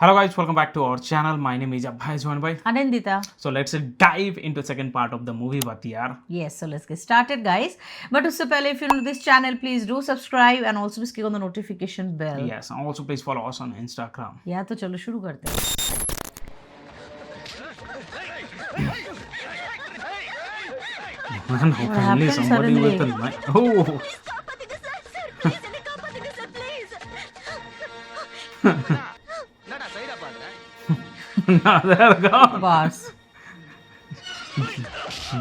Hello guys, welcome back to our channel. My name is Abhay joined by Anandita. So let's dive into second part of the movie Vatiyar. Yes, so let's get started, guys. But उससे पहले if you're new to this channel, please do subscribe and also please click on the notification bell. Yes, and also please follow us on Instagram. या तो चलो शुरू करते हैं. Man, openly happened somebody suddenly? with a knife. Oh, there we go. Boss.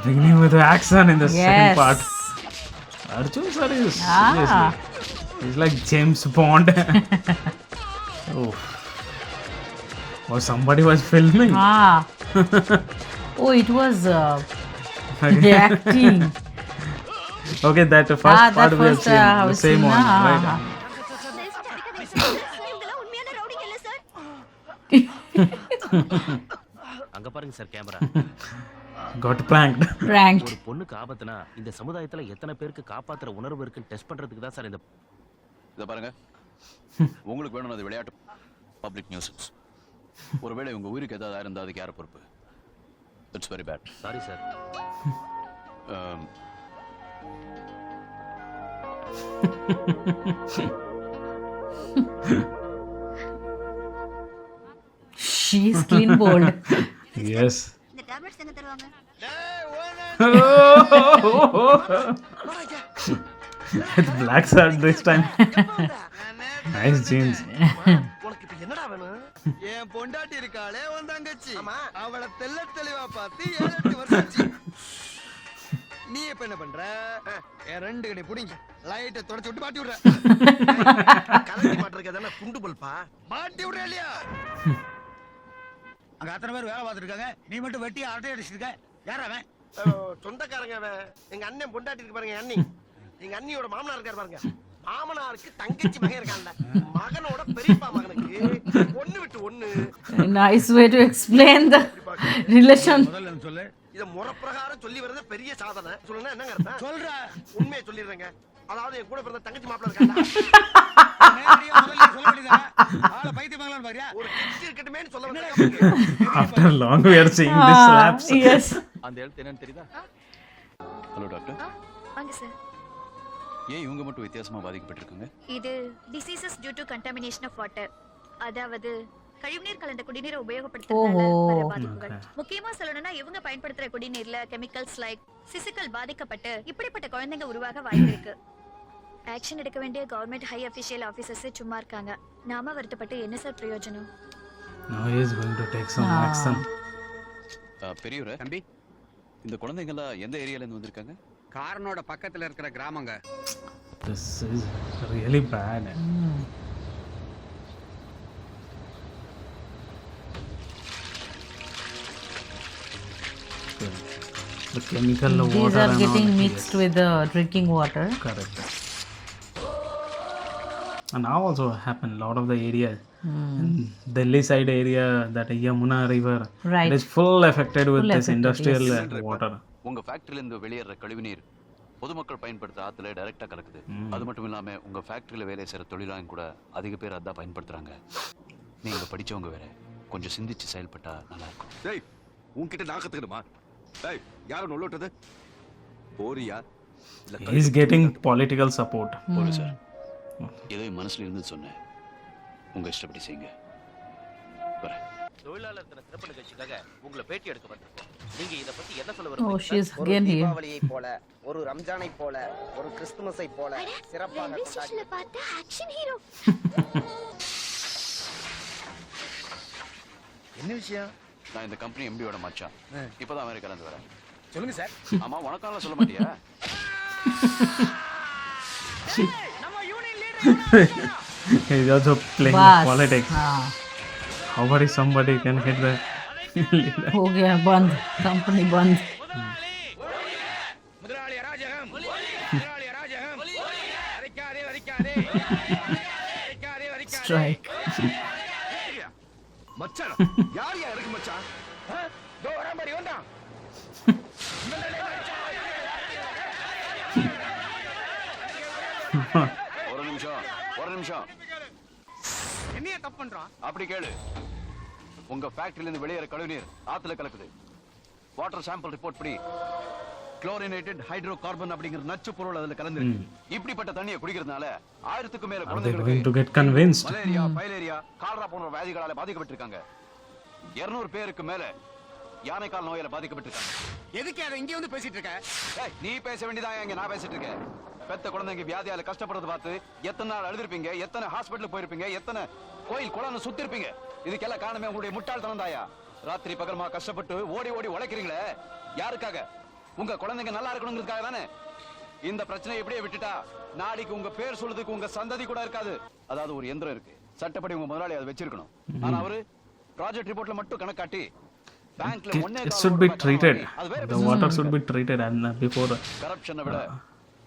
Beginning with the action in the second Yes. part. Arjun sir is Ah. seriously, he's like James Bond. Oh. Or somebody was filming. Ah. Oh, it was the acting. Okay, that first that part we have first, seen, the we've same seen, one, right? இவங்கெல்லாம் உண்மையான ரவுடிங்க இல்ல sir. அங்க பாருங்க sir camera. Got pranked. Pranked. ஒரு பொண்ணுக்கு ஆபத்துனா இந்த சமுதாயத்துல எத்தனை பேருக்கு காப்பாத்துற உணர்வு இருக்குன்னு டெஸ்ட் பண்றதுக்கு தான் சார் இந்த இத பாருங்க. உங்களுக்கு வேணும் அது விளையாட்டு பப்ளிக் நியூசன்ஸ். ஒருவேளை உங்க உயிருக்கு ஏதாவது இருந்தா அதுக்கு யார் பொறுப்பு? It's very bad. Sorry sir. She is clean bold. Yes. இந்த டேப்லெட்ஸ் எங்க தருவாங்க? It's black shirt this time. Nice jeans. உனக்கு இப்ப என்னடா வேணும்? என் பொண்டாட்டி இருக்காளே உன் தங்கச்சி. அவளை தெள்ள தெளிவா பார்த்து 7-8 வருஷம் ஆச்சு. நீ இப்ப என்ன பண்ற? என் ரெண்டு கடி புடிங்க. லைட்ட தொடச்சு விட்டு மாட்டி விடுற. கலட்டி மாட்டறதுக்கு அதான குண்டு பல்பா. மாட்டி விடுற இல்லையா? அங்க அத்தனை பேர் வேலை பார்த்துட்டு இருக்காங்க. நீ மட்டும் வெட்டி அரட்டை அடிச்சிட்டு இருக்க. யார் அவன்? சொந்தக்காரங்க அவன். எங்க அண்ணன் பொண்டாட்டி இருக்கு பாருங்க அண்ணி. எங்க அண்ணியோட மாமனார் இருக்காரு பாருங்க. மாமனாருக்கு தங்கச்சி மகன் இருக்கான்ல. மகனோட பெரியப்பா மகனுக்கு ஒண்ணு விட்டு ஒண்ணு. Nice way to explain the relation. முதல்ல என்ன சொல்லு. இத முறப்பிரகாரம் சொல்லி வரது பெரிய சாதனை. சொல்லுங்க என்னங்க அர்த்தம்? சொல்ற. உண்மையை சொல்லிடுறேங்க. அதாவது என் கூட பிறந்த தங்கச்சி மாப்பிள்ள இருக்கான்ல. நேரடியா முதல்ல சொல்ல வேண்டியதா? ஆளை பைத்தியமாங்களான்னு பாரியா? ஒரு கிச்சி இருக்கட்டுமேன்னு சொல்ல வந்தேன். After long we are seeing this slaps. Yes. அந்த எழுத்து என்னன்னு தெரியுதா? Hello doctor. வாங்க சார். ஏன் இவங்க மட்டும் வித்தியாசமா பாதிக்கப்பட்டிருக்காங்க? இது diseases due to contamination of water. அதாவது கழிவுநீர் கலந்த குடிநீரை உபயோகப்படுத்துறதுனால ஓஹோ. வர பாதிப்புகள். முக்கியமா சொல்லணும்னா இவங்க பயன்படுத்துற குடிநீர்ல கெமிக்கல்ஸ் லைக் சிசிக்கல் பாதிக்கப்பட்டு இப்படிப்பட்ட குழந்தைங்க உருவாக வாய்ப்பு இருக்கு. ஆக்ஷன் எடுக்க வேண்டிய கவர்மெண்ட் ஹை அபிஷியல் ஆபீசர்ஸ் சும்மா இருக்காங்க. நாம வருத்தப்பட்டு என்ன சார் பிரயோஜனம்? Now he is going to take some action. பெரியவரே தம்பி, இந்த குழந்தைங்க எல்லாம் எந்த ஏரியால இருந்து வந்திருக்காங்க? காரனோட பக்கத்துல இருக்கிற கிராமங்க. This is really bad. The chemical water These are and getting all. mixed with the drinking water. Correct. And now also happen a lot of the areas. In Delhi side area, that Yamuna river, Right. it is full affected with Full this affected, industrial yes. water. உங்க ஃபேக்டரியில இருந்து வெளியேற கழிவுநீர் பொதுமக்கள் பயன்படுத்த ஆத்துல டைரக்டா கலக்குது. அது மட்டும் இல்லாம உங்க ஃபேக்டரியில வேலை செய்யற தொழிலாளங்க கூட அதிக பேர் அதான் பயன்படுத்துறாங்க. நீங்க படிச்சவங்க வேற, கொஞ்சம் சிந்திச்சு செயல்பட்டா நல்லா இருக்கும். டேய் உன்கிட்ட நான் கத்துக்கணுமா? டேய் யாரும் நொல்லோட்டது போறியா? He is getting political support. போடு சார். ஏதோ என் மனசுல இருந்து சொன்னேன். உங்க இஷ்டப்படி செய்யுங்க. வரேன். தொழிலாளர் தின சிறப்பு நிகழ்ச்சிக்காக உங்களை பேட்டி எடுக்க வந்திருக்கோம். நீங்க இத பத்தி என்ன சொல்ல Oh, விரும்புறீங்க? she is ஒரு again here. தீபாவளியை போல, ஒரு ரம்ஜானை போல, ஒரு கிறிஸ்துமஸை போல சிறப்பாக ரயில்வே கொண்டாடி ஸ்டேஷன்ல பார்த்த ஆக்ஷன் ஹீரோ. என்ன விஷயம்? நான் இந்த கம்பெனி எம்டியோட மச்சான். இப்பதான் அமெரிக்கால இருந்து வரேன். சொல்லுங்க சார். ஆமா உனக்கால சொல்ல மாட்டியா? He is also playing Bas. politics. हाँ. How about if somebody can hit the leader? हो गया बंद. कंपनी बंद. முதலாளி அராஜகம். முதலாளி அராஜகம். அரிக்காதே அரிக்காதே. அரிக்காதே அரிக்காதே. Strike. மச்சான் யார் யா இருக்கு மச்சான்? தோ வரான் பாரு வந்தான். ஒரு நிமிஷம் என்னைய தப்பு பண்றான்? அப்படி கேளு. உங்க ஃபேக்டரியில இருந்து வெளியேற கழிவுநீர் ஆத்துல கலக்குது. வாட்டர் சாம்பிள் ரிப்போர்ட் படி குளோரினேட்டட் ஹைட்ரோ கார்பன் அப்படிங்கிற நச்சு பொருள் அதுல கலந்துருக்கு. இப்படிப்பட்ட தண்ணியை குடிக்கிறதுனால 1000க்கும் மேல Are they going to get convinced? Malaria, filaria, cholera போன்ற வியாதிகளால பாதிக்கப்பட்டிருக்காங்க. 200 பேருக்கு மேல யானைக்கால் நோயால பாதிக்கப்பட்டிருக்காங்க. எதுக்கு அதை இங்க வந்து பேசிட்டு இருக்க? ஏய், நீ பேச வேண்டியதா இங்க நான் பேசிட்டு இருக்கேன். பெத்த குழந்தைங்க வியாதியால கஷ்டப்படுறது பார்த்து எத்தனை நாள் அழுதுருப்பீங்க, எத்தனை ஹாஸ்பிட்டல் போயிருப்பீங்க, எத்தனை கோயில் குளம்னு சுத்திருப்பீங்க. இதுக்கெல்லாம் காரணமே உங்களுடைய முட்டாள்தனம் தாயா. ராத்திரி பகல்மா கஷ்டப்பட்டு ஓடி ஓடி உழைக்கிறீங்களே, யாருக்காக? உங்க குழந்தைங்க நல்லா இருக்கணுங்கிறதுக்காக தானே. இந்த பிரச்சனையை எப்படியே விட்டுட்டா நாளைக்கு உங்க பேர் சொல்றதுக்கு உங்க சந்ததி கூட இருக்காது. அதாவது ஒரு எந்திரம் இருக்கு, சட்டப்படி உங்க முதலாளி அதை வச்சிருக்கணும். ஆனா அவரு ப்ராஜெக்ட் ரிப்போர்ட்ல மட்டும் கணக்காட்டி பேங்க்ல It should be treated. The water should be treated and before. கரப்ஷனை விட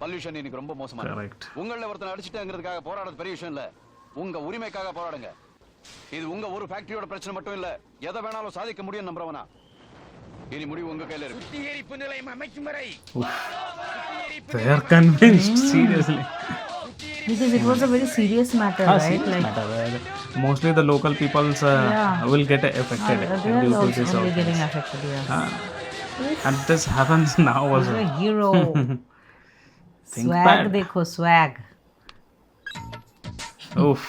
பொல்யூஷன் இன்னைக்கு ரொம்ப மோசமா இருக்கு. Correct. உங்கள ஒருத்தன் அடிச்சிட்டாங்கிறதுக்காக போராடுறது பெரிய விஷயம் இல்ல. உங்க உரிமைக்காக போராடுங்க. இது உங்க ஒரு ஃபேக்டரியோட பிரச்சனை மட்டும் இல்ல, எதை வேணாலும் சாதிக்க முடியும் நம்புறவனா. இனி முடிவு உங்க கையில இருக்கு. சுத்திகரிப்பு நிலையம் அமைக்கும் வரை They are convinced, seriously. Because it was a very serious matter, right? Serious Like, matter, mostly the local peoples will get affected they are due to also this. only getting affected, yeah. And this happens now also. You're a hero. Think Swag bad. dekho, swag. Oof.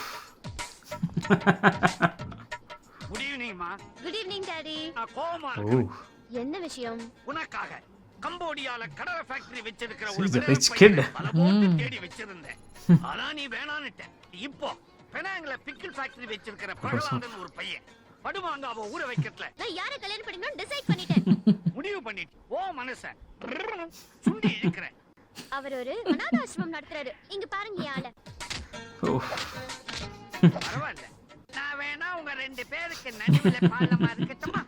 Good ஈவினிங்மா. Good evening daddy. நான் கோவமா இருக்கேன். Ooh. என்ன விஷயம்? உனக்காக கம்போடியால கடலை factory வச்சிருக்கிற He's ஒரு a விடலை rich பையனை kid. பல போட்டு தேடி வச்சிருந்தேன். ஆனா நீ வேணான்னுட்ட. இப்போ பெனாங்ல பிக்கிள் ஃபேக்டரி வச்சிருக்கிற பிரகலாதன் ஒரு பையன் படுமாங்காவை ஊற வைக்கிறதுல நான் யாரை கல்யாணம் பண்ணிக்கணும்னு டிசைட் பண்ணிட்டேன். முடிவு பண்ணிட்டு ஓ மனச சுண்டி இழுக்கிற. அவர் ஒரு அனாதை ஆசிரமம் நடத்துறாரு. இங்க பாருங்க ஆள. Oof. பரவாயில்ல, நான் வேணா உங்க 2 பேருக்கு நடுவுல பாலமா இருக்கட்டுமா?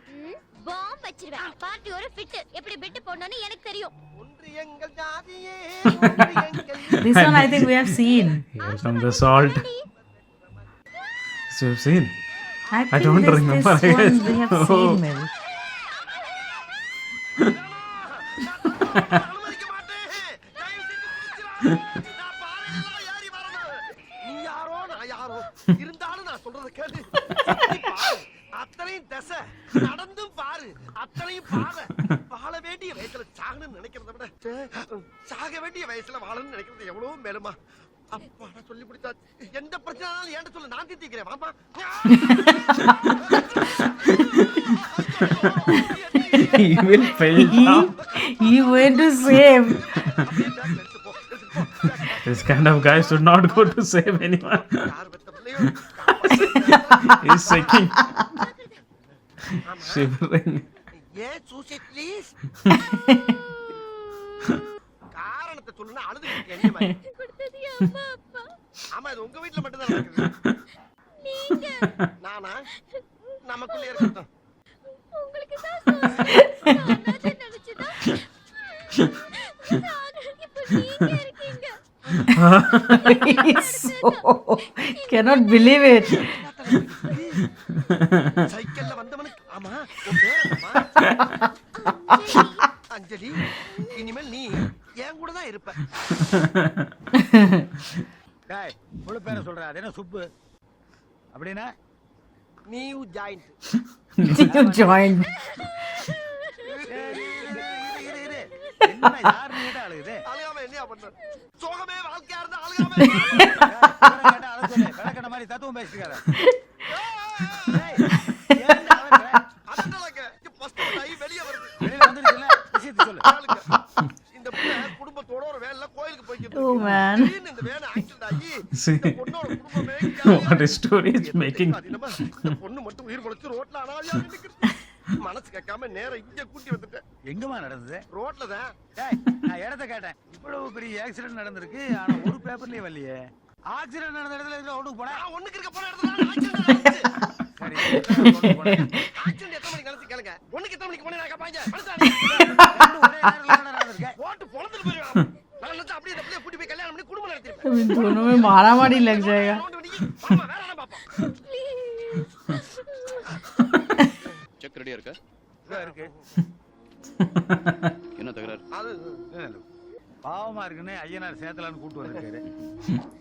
பாம் வச்சிருவேன். பார்ட்டி ஒரு ஃபிட். எப்படி பிட் போடணும்னு எனக்கு தெரியும். ஒன்று எங்கள் ஜாதியே, ஒன்று எங்கள் This one I think we have seen. Here comes the salt. So you've seen? I think don't this remember, I one guess. we have seen, maybe. அனுமதிக்க மாட்டேன். தயவு செஞ்சு குடிச்சிடாத. நான் பாறையெல்லாம் ஏறி வரணும். நீ யாரோ நான் யாரோ இருந்தாலும் நான் சொல்றத கேளு. சுத்தி பாரு. அத்தனையும் தசை நடந்தும் பாரு, அத்தனையும் பாரு. வாழ வேண்டிய வயசுல சாகணும்னு நினைக்கிறத விட சாக வேண்டிய வயசுல வாழணும்னு நினைக்கிறது எவ்வளவு மேலுமா. அப்பா நான் சொல்லி பிடிச்சா எந்த பிரச்சனைனாலும் ஏன்ட சொல்லு, நான் தீர்த்திக்கிறேன். வாமா. He will fail now. He went to save. This kind of guy should not go to save anyone. யார் பெத்த பிள்ளையோ He's shaking. Shivering. ஏன் சூசைட் ப்ளீஸ் காரணத்தை சொல்லுனா அழுது என்ன மாதிரி. கொடுத்தது அம்மா அப்பா. ஆமா இது உங்க வீட்ல மட்டும் தான் நடக்குது. நீங்க நானா நமக்குள்ள இருக்கட்டும். உங்களுக்கு தான் சொல்றேன். அனாதை நினைச்சுதான். இப்போ நீங்க இருக்கீங்க. He's so cannot believe it. சைக்கிள்ல வந்தவனுக்கு ஆமா உன் பேர் என்னம்மா? அஞ்சலி. இனிமேல் நீ என் கூட தான் இருப்ப. டேய் முழு பேரை சொல்ற. அது என்ன சுப்பு அப்படின்னா? New joint. You joined. என்ன யாரு கேட்டா அழுகுது? அழுகாம என்னையா பண்ற? சோகமே வாழ்க்கையா இருந்தா அழுகாம கேட்டா அழ சொல்லு. விளக்கண மாதிரி தத்துவம் பேசிக்காத. அதனாலங்க ஃபர்ஸ்ட் டைம் வெளிய வருது. வெளியில வந்துருச்சுல விஷயத்தை சொல்லு. ஆளுங்க. இந்த புள்ள குடும்பத்தோட ஒரு வேன்ல கோயிலுக்கு போயிட்டு Oh man. திடீர்னு இந்த வேன் ஆக்சிடென்ட் ஆகி See இந்த பொண்ணோட குடும்பமே what a story is making. இந்த பொண்ணு மட்டும் உயிர் பொழைச்சு ரோட்ல அனாதையா நிக்குது. மனசு கேட்காம நேரா இங்க கூட்டி வந்துட்டேன். எங்கம்மா நடந்தது? ரோட்ல தான். டேய் நான் இடத்த கேட்டேன். இவ்வளவு பெரிய ஆக்சிடென்ட் நடந்திருக்கு, ஆனா ஒரு பேப்பர்லயே வரலையே. ஆக்சிடென்ட் நடந்த இடத்துல இதுல ஒண்ணுக்கு போனா நான் ஒண்ணுக்கு இருக்க போன இடத்துல ஆக்சிடென்ட் நடந்துச்சு. சரி ஒண்ணுக்கு போனா. ஆக்சிடென்ட் எத்தனை மணிக்கு நடந்துச்சு கேளுங்க. ஒண்ணுக்கு எத்தனை மணிக்கு போனே நான் கேட்பாங்க. மனசாடி. ரெண்டு ஒரே நேரத்துல தானே நடந்திருக்கு. ஓட்டு பொளந்துட்டு போயிடுவான். நான் நினைச்சா அப்படியே இந்த பிள்ளைய கூட்டி போய் கல்யாணம் பண்ணி குடும்பம் நடத்திருப்பேன். इन दोनों में मारामारी लग जाएगा. ரவுண்ட் பண்ணி வாமா வேற என்ன பாப்போம். செக் ரெடியா இருக்கா? இதோ இருக்கு. என்ன தகராறு? அது பாவமா இருக்குன்னு ஐயனார் சேத்தலான்னு கூட்டு வந்திருக்காரு.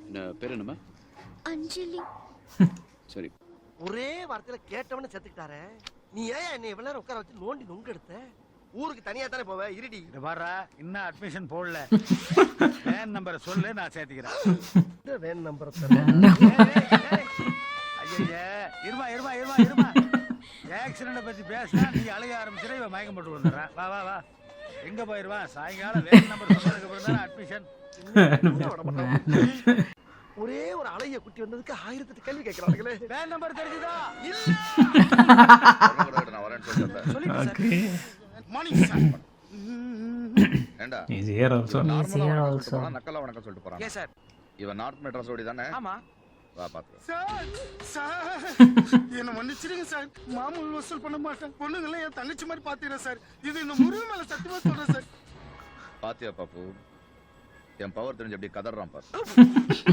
என்ன பேர் என்னம்மா? அஞ்சலி. சரி. ஒரே வார்த்தையில கேட்டவன செத்துக்கிட்டாரே. நீ ஏன் என்னை இவ்வளவு நேரம் உட்கார வச்சு நோண்டி நொங்க எடுத்த? ஊருக்கு தனியா தானே போவ, இருடி. இது பாரா, இன்னும் அட்மிஷன் போடல. வேன் நம்பரை சொல்லு, நான் சேர்த்துக்கிறேன். வேன் நம்பர் ஐயா, இருமா இருமா இருமா இருமா. ஆக்சிடென்ட பத்தி பேசினா நீ அழுக ஆரம்பிச்சிட, இவன் மயக்கம் போட்டு வந்துடுறான். வா வா வா. எங்க போயிருவான்? சாயங்காலம் வேன் நம்பர் சொன்னதுக்கு அப்புறம் தானே அட்மிஷன். ஒரே ஒரு அழகிய குட்டி வந்ததுக்கு 1008 கேள்வி கேட்கிறாங்களே. வேன் நம்பர் தெரிஞ்சுதா? நான் வரேன்னு சொல்லிட்டேன். Okay. Morning sir. ஏண்டா He's here also. நார்மலா also நக்கலா வணக்கம் சொல்லிட்டு போறான். Yes sir. இவன் நார்த் மெட்ராஸ் ஓடி தானே? ஆமா வா பாத்து. சார் சார் என்ன மன்னிச்சிடுங்க சார். மாமூல் வசூல் பண்ண மாட்டேன். பொண்ணுங்களே என் தங்கச்சி மாதிரி பாத்துக்கிறேன் சார். இது இந்த முருகன் மேல சத்தியமா சொல்றேன் சார். பாத்தியா பாப்பு, என் பவர் தெரிஞ்சு அப்படியே கதறான் பாரு.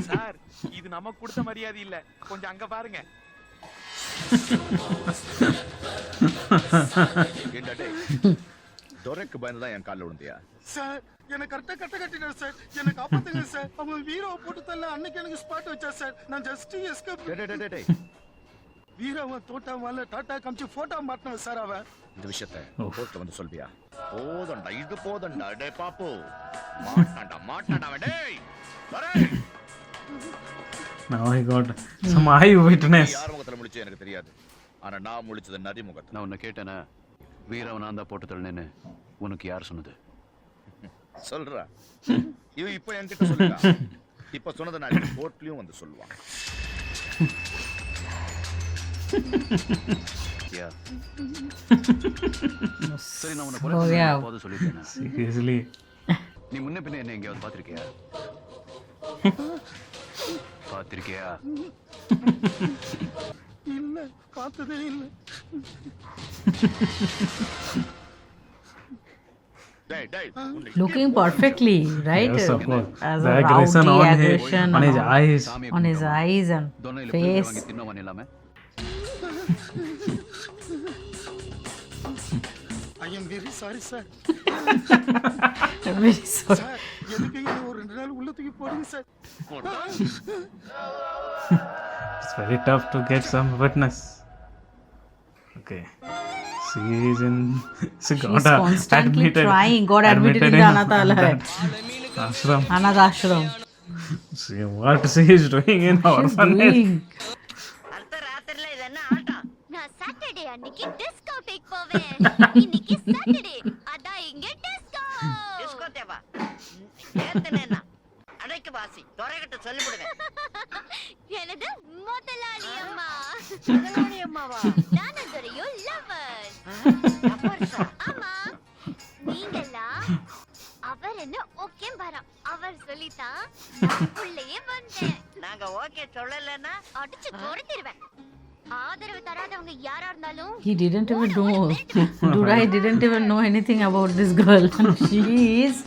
சார் இது நமக்கு கொடுத்த மரியாதை இல்ல, கொஞ்சம் அங்க பாருங்க. ஏண்டா டேய், டொரேக்கு பயந்து தான் என் காலில் விழுந்தியா? சார் என்ன கரெக்டா கட்ட கட்டினார் சார். என்ன காப்பாத்துங்க சார். அவன் வீராவை போட்டு தள்ள அன்னைக்கு எனக்கு ஸ்பாட் வச்சா சார். நான் ஜஸ்ட் எஸ்கேப். டேய் வீராவன் தோட்டா வால டாடா காமிச்சு போட்டோ மாட்டினவன் சார் அவன். இந்த விஷயத்தை கோர்ட்ல வந்து சொல்வியா? போதண்டா, இது போதண்டா. டேய் பாப்பு, மாட்டான்டா அவன். டேய் வரேன். Now I got some eye witness. யார் முகத்துல முடிச்சு எனக்கு தெரியாது, ஆனா நான் முடிச்சது நதி முகத்துல. நான் உன்னை கேட்டேனா, வீரவன் நான் தான் போட்டு தள்ளனேன்னு உனக்கு யார் சொன்னது? சொல்றா. இவன் இப்ப என்கிட்ட சொல்லுடா. இப்ப சொன்னதை நான் கோர்ட்லயும் வந்து சொல்லுவான். யா சரி, நான் உன்னை Oh, கொலை yeah. போது சொல்லிட்டேனா? Seriously. நீ முன்ன பின்ன என்ன எங்கேயாவது பார்த்திருக்கியா? பார்த்திருக்கியா? இல்ல, பார்த்ததே இல்ல. டேய் Looking perfectly, right? Yes, of course. As The a aggression rowdy on aggression his and eyes. on his eyes and தொன்னையில face. வாங்கி தின்னவன் இல்லாம I am very sorry sir. I'm very sorry. Sir எதுக்கு என்ன ஒரு 2 நாள் உள்ள தூக்கி போடுங்க sir. It's very tough to get some witness. Okay. She She's got constantly admitted, trying. Got admitted in the Anath ashram. Anath ashram. See what she is doing in orphanage. Doing. அடுத்த ராத்திரில இது என்ன ஆட்டம்? நான் Saturday அன்னைக்கு டிஸ்கோதேக் போவேன். இன்னைக்கு Saturday, அதான் இங்க டிஸ்கோ. டிஸ்கோ தேவா. ஏத்தனேனா அடைக்கு வாசி தொரைகிட்ட சொல்லி விடுங்க. எனது முதலாளி அம்மா. முதலாளி அம்மாவா? தானதுரையோ லவர். லவ்வர்ஸா? ஆமா, நீங்கெல்லாம் அவர் என்ன ஓகே வரான், அவர் சொல்லித்தான் நான் உள்ளேயே வந்தேன். நாங்க ஓகே சொல்லலன்னா அடிச்சு கொன்னுடுவேன். ஆதரவு தராதவங்க யாரா இருந்தாலும் He didn't even know. Durai didn't even know anything about this girl. And she is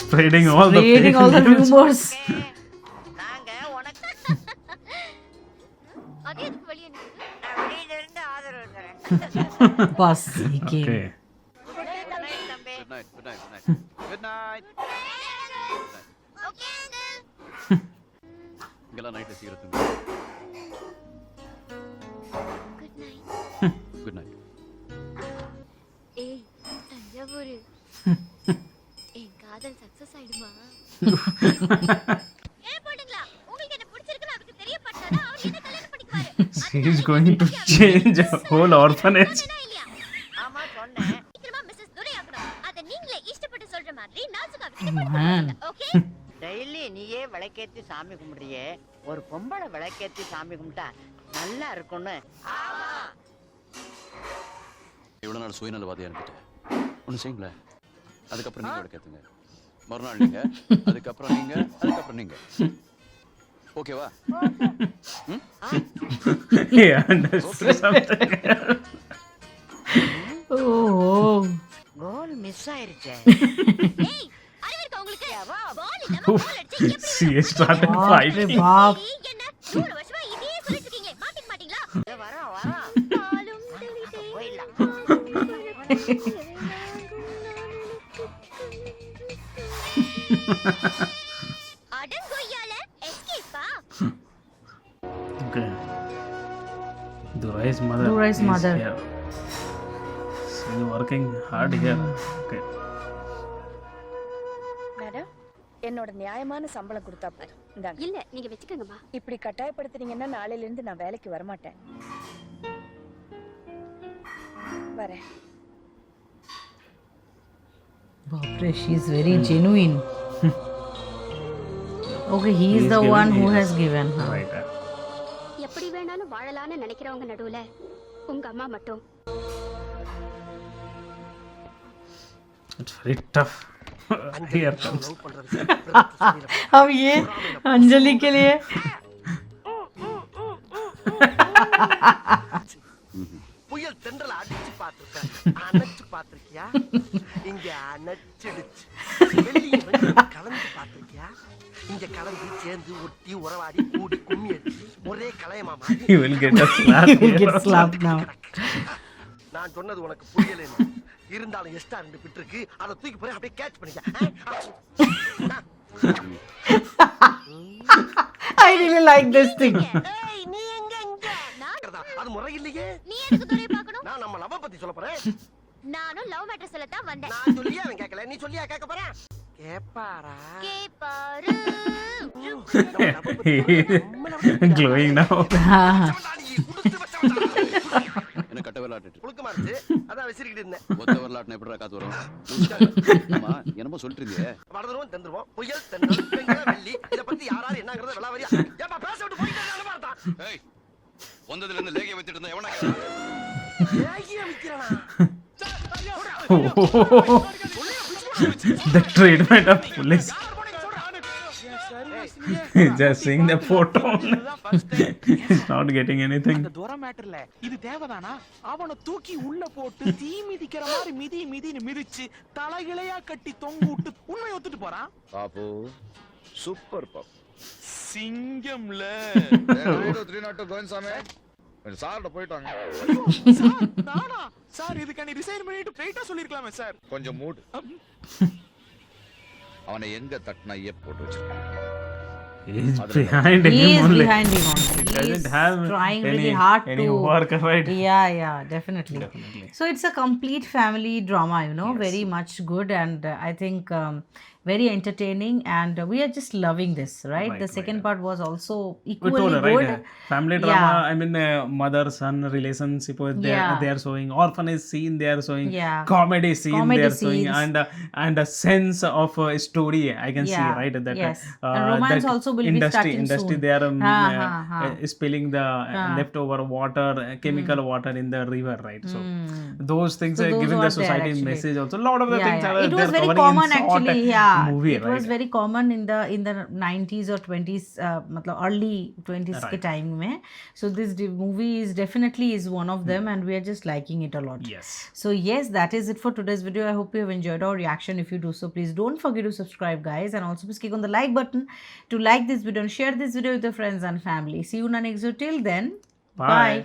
Spreading all the creating fake all the news. rumors. நாங்க உனக்கு அது எதுக்கு வெளியே நிக்குது? நான் வெளியில இருந்து ஆதரவு தரேன். Bus, he came. Okay. Good night, தம்பி. Good night good night good night. Okay uncle. இங்கெல்லாம் நைட்ல சீக்கிரம் தூங்கு. Good night. Good night. ஏய் தஞ்சாவூர், என் காதல் சக்சஸ் ஆயிடுமா? ஏன் போடுங்களா? உங்களுக்கு என்ன பிடிச்சிருக்குன்னு அவருக்கு தெரியப்பட்டாதான் அவர் என்ன கல்யாணம் பண்ணிக்குவாரு. She is going to change a whole orphanage. சொன்னேனா இல்லையா? ஆமா சொன்னேன். சீக்கிரமா மிஸ்ஸஸ் துரை ஆகணும். அத நீங்களே இஷ்டப்பட்டு சொல்ற மாதிரி நாசுகா Man. ஓகே? டெய்லி நீயே விளக்கேத்தி சாமி கும்பிடுறியே, ஒரு பொம்பளை விளக்கேத்தி சாமி கும்பிட்டா நல்லா இருக்கும்னு. ஆமா. இவ்வளவு நாள் சுயநலவாதியா இருந்துட்டேன். ஒண்ணு செய்யுங்களேன், அதுக்கப்புறம் நீங்க எடுக்கத்துங்க. மறுநாள் நீங்க, அதுக்கப்புறம் நீங்க, அதுக்கப்புறம் நீங்க. ஓகேவா? He understood something. Oh. Goal miss ஆயிருச்சே. ஏய் அறிவு இருக்கா உங்களுக்கு? பால் இல்லாம கோல் அடிச்சா எப்படி? She is started Baap re fighting. baap. ஏய், என்ன 3 வருஷமா இதே சொல்லிட்டு இருக்கீங்களே, மாத்திக்க மாட்டீங்களா? வரோம் வரோம். பாலும் தெளிதே. போயிடலாம். அடங்கொய்யால எஸ்கேப்பா? Okay. Rai's mother. Dhruv Rai's is mother. here. She's working hard here. Okay. Madam என்னோட நியாயமான சம்பளம் கொடுத்தா போதும். இந்தாங்க. இல்ல நீங்க வச்சுக்கோங்கம்மா. இப்படி கட்டாயப்படுத்துறீங்கன்னா நாளையில இருந்து நான் வேலைக்கு வர மாட்டேன். வரேன். Bapre, she's very genuine. Okay, he is He's the giving, one who yes. has given her. Right. எப்படி வேணாலும் வாழலாம்னு நினைக்கிறவங்க நடுவுல உங்க அம்மா மட்டும். It's very tough. Here comes. अब ये अंजलि के लिए புயல் தென்றல அடிச்சு பாத்துருக்க அணைச்சு பாத்திருக்கியா இங்க அணைச்சிடுச்சு வெள்ளியும் வெள்ளியும் கலந்து பாத்திருக்கியா இங்க கலந்து சேர்ந்து ஒட்டி உறவாடி கூடி கும்மி அடிச்சு ஒரே கலையமா மாறி You will get a slap. he will get slapped now. நான் சொன்னது உனக்கு புரியலன்னு இருந்தாலும் எக்ஸ்ட்ரா 2 பிட் இருக்கு அதை தூக்கி போய் அப்படியே கேட்ச் பண்ணிக்க I really like this thing. ஏய் நீ எங்க இங்க அது முறை இல்லையே நீ எதுக்கு துறை பார்க்கணும்? நான் நம்ம லவ் பத்தி சொல்ல போறேன் நானும் லவ் மேட்டர் சொல்ல தான் வந்தேன். நான் சொல்லியே அவன் கேட்கல நீ சொல்லியா கேட்க போற கேப்பாரா கேப்பாரு. Glowing now. என்ன கட்ட விளையாட்டு புழுக்கமா இருந்துச்சு அதான் விசிறிக்கிட்டு இருந்தேன் ஒத்த வரலாற்று எப்படிடா காத்து வரும் ஆமா என்னமோ சொல்லிட்டு இருந்தியே வடதுருவோம் தெந்துருவோம் புயல் தென்றல் வெங்கல வெள்ளி இத பத்தி யாராரு என்னங்கறத விளாவரியா ஏப்பா பேச விட்டு போயிட்டானே பார்த்தான் ஏய் வந்ததுல இருந்து லேகிய வச்சிட்டு இருந்தா எவனா ஏகிய விக்கிறனா The treatment of police. Just seeing the photo. He's not getting anything. அந்த துரை மேட்டர்ல இது தேவதானா? அவனை தூக்கி உள்ள போட்டு தீ மிதிக்கிற மாதிரி மிதின்னு மிதிச்சு தலைகிளையா கட்டி தொங்க விட்டு உண்மை ஒத்துட்டு போறான். பாப்பு சூப்பர் பாப்பு சிங்கம்ல 302 கோவிந்தசாமி கொஞ்சம் சார்ட்ட போயிட்டாங்க சார், நானா? சார் இதுக்கு நீ ரிசைன் பண்ணிட்டு போயிட்டா சொல்லிருக்கலாமே சார். கொஞ்சம் மூடு அவனை எங்க தட்டினா போட்டு வச்சிருக்கான் He's behind He him is only. behind him only. He He doesn't is have trying any, really hard any to work, right? Yeah, definitely. Definitely. So it's a complete family drama, you know, Yes. very much good, and I think very entertaining, and we are just loving this, right? The second part was also We equally told her, good. right? Family drama. Yeah. I mean, mother-son relationship. Yeah. They are showing orphanage scene. They are showing Yeah. comedy scene. Comedy They are showing scenes. and a sense of story. I can see, Yeah. right? That Yes. And romance that also will be industry starting soon. they are Ha. spilling the leftover water, chemical water in the river, right? So those things So are those giving were the there society actually. message also. A lot of the things are It was they're very covering common in short actually. Yeah, movie, it right? was very common in the 90s or 20s, मतलब early 20s के time में. So this movie is definitely one of them, and we are just liking it a lot. Yes. So yes, that is it for today's video. I hope you have enjoyed our reaction. If you do so, please don't forget to subscribe, guys, and also please click on the like button to like this video and share this video with your friends and family. See you in the next video. Till then, Bye.